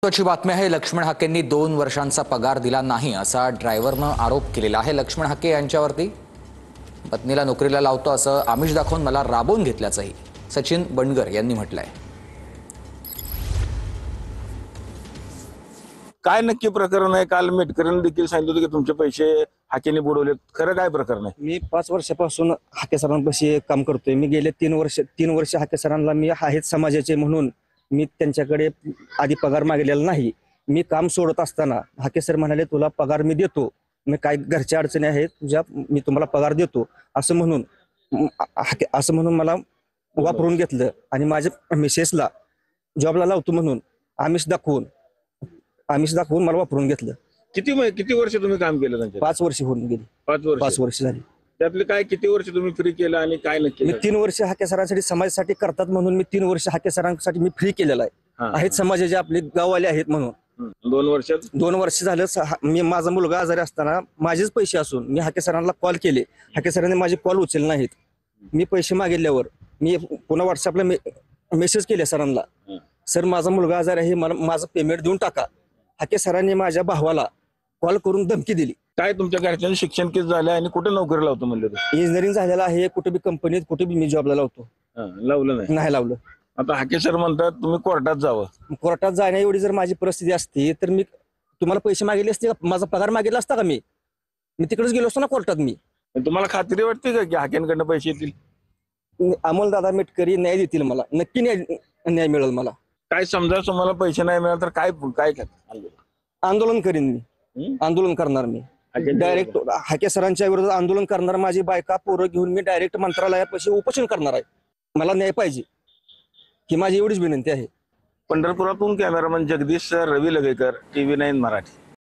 महत्त्वाची बातमी आहे. लक्ष्मण हाकेंनी 2 वर्षांचा पगार दिला नाही असा ड्रायव्हरनं आरोप केलेला आहे. लक्ष्मण हाके यांच्यावरती पत्नीला नोकरीला लावतो असं आमिष दाखवून मला राबवून घेतल्याचंही सचिन बंडगर यांनी म्हटलंय. काय नक्की प्रकरण आहे? काल मेटकरींनी देखील सांगितलं होतं की तुमचे पैसे हाकेने बुडवले. खरं काय प्रकरण आहे? मी 5 वर्षापासून हाके सरांपाशी काम करतोय. मी गेले 3 वर्ष हाके सरांना मी आहेत समाजाचे म्हणून मी त्यांच्याकडे आधी पगार मागितलेला नाही. मी काम सोडत असताना हाके सर म्हणाले तुला पगार मी देतो, मी काय घरच्या अडचणी आहेत तुझ्या, मी तुम्हाला पगार देतो असं म्हणून मला वापरून घेतलं आणि माझ्या मिसेसला जॉबला लावतो म्हणून आमिष दाखवून मला वापरून घेतलं. किती वर्ष तुम्ही काम केलं त्यांच्या? 5 वर्ष होऊन गेली. 5 वर्ष झाली. त्यातले काय किती वर्ष तुम्ही फ्री केलं आणि काय नक्की? मी 3 वर्ष हाके सरांसाठी समाजासाठी करतात म्हणून मी 3 वर्ष हाके सरांसाठी मी फ्री केलेला आहे. आहेत समाजाचे आपले गाववाले आहेत म्हणून. 2 वर्षात 2 वर्ष झालं. मी माझा मुलगा आजारी असताना माझेच पैसे असून मी हाके सरांना कॉल केले. हाके सरांनी माझे कॉल उचलले नाहीत. मी पैसे मागितल्यावर मी पुन्हा व्हॉट्सअपला मेसेज केले सरांना, सर माझा मुलगा आजारी आहे, मला माझं पेमेंट देऊन टाका. हाके सरांनी माझ्या भावाला कॉल करून धमकी दिली. काय तुमच्या घरच्यांनी शिक्षण किती झालं आणि कुठे नोकरी लावतो म्हणले? इंजिनिअरिंग झालेला आहे, कुठे बी कंपनीत कुठे बी मी जॉबला लावतो. लावलं नाही लावलं. आता हाके सर म्हणतात तुम्ही कोर्टात जावं. कोर्टात जाण्या एवढी जर माझी परिस्थिती असती तर मी तुम्हाला पैसे मागितले असते का? माझा पगार मागितला असता का? मी तिकडेच गेलो असतो ना कोर्टात. मी तुम्हाला खात्री वाटते का की हाकेंकडनं पैसे येतील? अमोलदादा मेटकरी न्याय देतील मला, नक्की न्याय मिळेल मला. काय समजा तुम्हाला पैसे नाही मिळाले तर काय काय आंदोलन करीन मी, आंदोलन करणार मी डायरेक्ट. हाके सरांच्या विरोधात आंदोलन करणार. माझी बायका पोरं घेऊन मी डायरेक्ट मंत्रालयापाशी उपोषण करणार आहे. मला न्याय पाहिजे ही माझी एवढीच विनंती आहे. पंढरपुरातून कॅमेरामन जगदीश रवी लगेकर, TV9 मराठी.